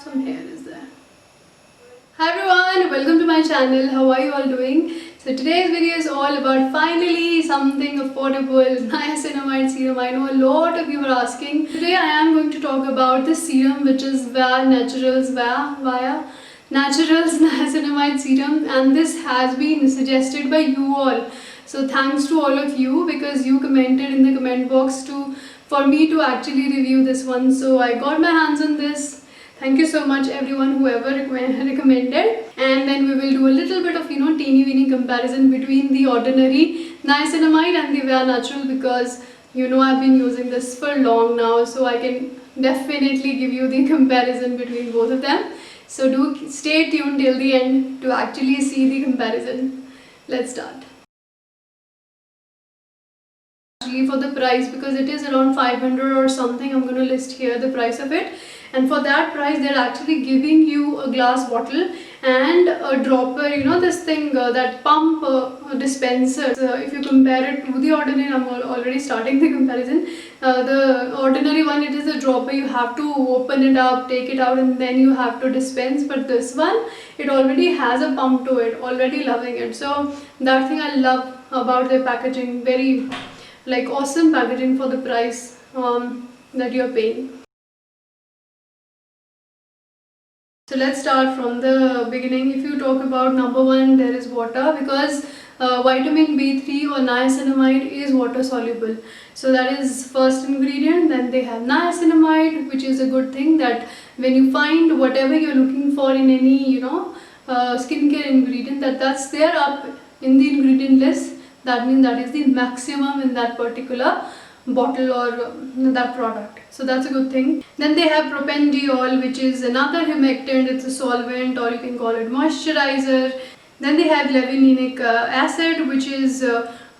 Some hair is there. Hi everyone, welcome to my channel. How are you all doing? So today's video is all about finally something affordable, niacinamide serum. I know a lot of you are asking. Today I am going to talk about this serum which is via Naturals niacinamide serum, and this has been suggested by you all. So thanks to all of you because you commented in the comment box for me to actually review this one. So I got my hands on this. Thank you so much everyone whoever recommended, and then we will do a little bit of teeny weeny comparison between the ordinary niacinamide and the Via Natural, because I've been using this for long now, so I can definitely give you the comparison between both of them. So do stay tuned till the end to actually see the comparison. Let's start. Actually for the price, because it is around 500 or something, I'm going to list here the price of it. And for that price they're actually giving you a glass bottle and a dropper, this thing, that pump dispenser. So if you compare it to the ordinary, I'm already starting the comparison. The ordinary one, it is a dropper, you have to open it up, take it out, and then you have to dispense. But this one, it already has a pump to it. Already loving it. So that thing I love about their packaging. Very awesome packaging for the price that you're paying. So let's start from the beginning. If you talk about number one, there is water, because vitamin B3 or niacinamide is water soluble. So that is first ingredient. Then they have niacinamide, which is a good thing, that when you find whatever you're looking for in any skincare ingredient, that's there up in the ingredient list. That means that is the maximum in that particular bottle or that product. So that's a good thing. Then they have propanediol, which is another humectant. It's a solvent, or you can call it moisturizer. Then they have levulinic acid, which is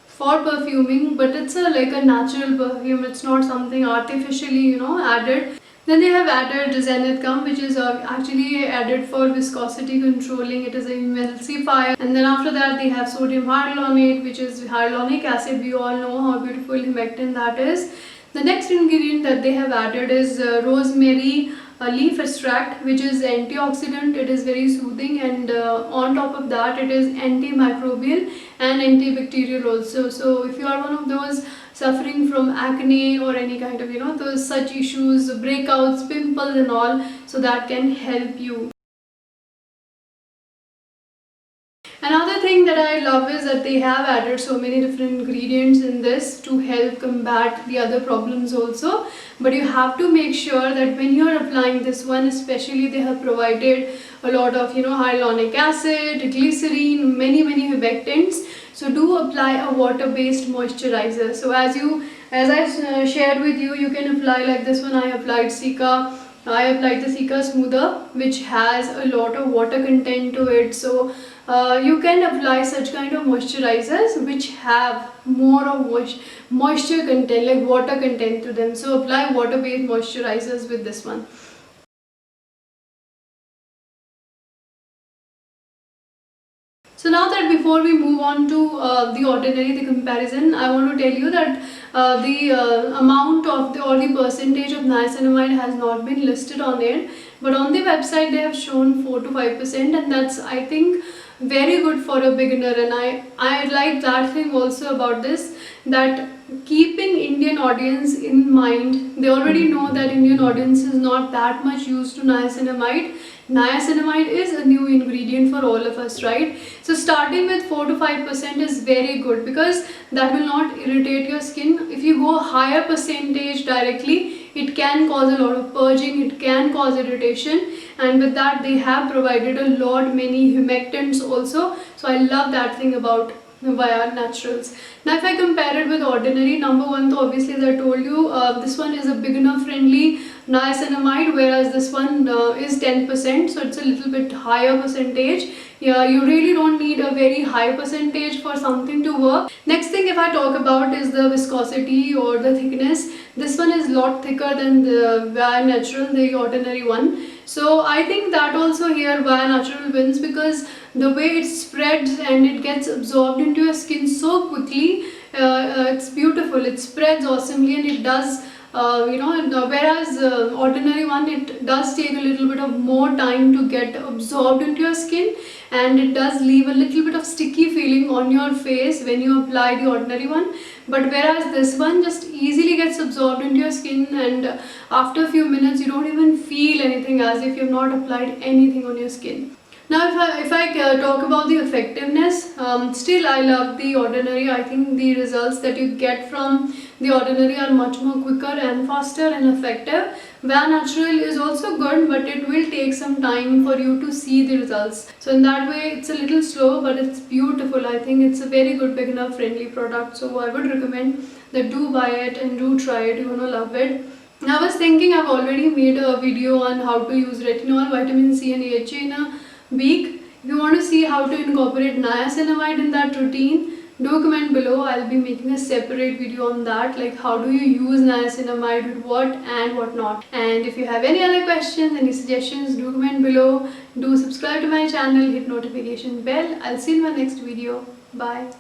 for perfuming, but it's like a natural perfume. It's not something artificially added. Then they have added zenith gum, which is actually added for viscosity controlling. It is an emulsifier. And then after that they have sodium hyaluronate, which is hyaluronic acid. We all know how beautiful humectant that is. The next ingredient that they have added is rosemary leaf extract, which is antioxidant. It is very soothing, and on top of that it is antimicrobial and antibacterial also. So if you are one of those suffering from acne or any kind of those such issues, breakouts, pimples and all, so that can help you. Another thing that I love is that they have added so many different ingredients in this to help combat the other problems also. But you have to make sure that when you are applying this one, especially, they have provided a lot of hyaluronic acid, glycerine, many humectants. So do apply a water-based moisturizer. So as I shared with you, you can apply like this one. I applied the Cica Smoother, which has a lot of water content to it. So you can apply such kind of moisturizers which have more of moisture content, like water content to them. So apply water-based moisturizers with this one. So now that before we move on to the comparison, I want to tell you that the amount of or the percentage of niacinamide has not been listed on it, but on the website they have shown 4 to 5%, and that's, I think, very good for a beginner. And I like that thing also about this, that keeping Indian audience in mind. They already know that Indian audience is not that much used to niacinamide. Niacinamide is a new ingredient for all of us, right? So starting with 4 to 5% is very good, because that will not irritate your skin. If you go higher percentage directly, it can cause a lot of purging, it can cause irritation, and with that they have provided a lot many humectants also. So I love that thing about Via Naturals. Now if I compare it with ordinary, number one, so obviously as I told you, this one is a beginner friendly niacinamide, whereas this one is 10%, so it's a little bit higher percentage. Yeah, you really don't need a very high percentage for something to work. Next thing if I talk about is the viscosity or the thickness. This one is a lot thicker than the Via Natural, the ordinary one. So I think that also here Via Natural wins, because the way it spreads and it gets absorbed into your skin so quickly. It's beautiful, it spreads awesomely, and it does whereas ordinary one, it does take a little bit of more time to get absorbed into your skin, and it does leave a little bit of sticky feeling on your face when you apply the ordinary one. But whereas this one just easily gets absorbed into your skin, and after a few minutes you don't even feel anything, as if you've not applied anything on your skin. Now if I talk about the effectiveness, still I love the ordinary. I think the results that you get from the ordinary are much more quicker and faster and effective. Wear Natural is also good, but it will take some time for you to see the results. So in that way it's a little slow, but it's beautiful. I think it's a very good beginner friendly product, so I would recommend that do buy it and do try it. You're gonna love it. Now I was thinking, I've already made a video on how to use retinol, vitamin C and AHA in a week. If you want to see how to incorporate niacinamide in that routine, do comment below. I'll be making a separate video on that, like how do you use niacinamide with what and what not. And if you have any other questions, any suggestions, do comment below. Do subscribe to my channel, hit notification bell. I'll see you in my next video. Bye.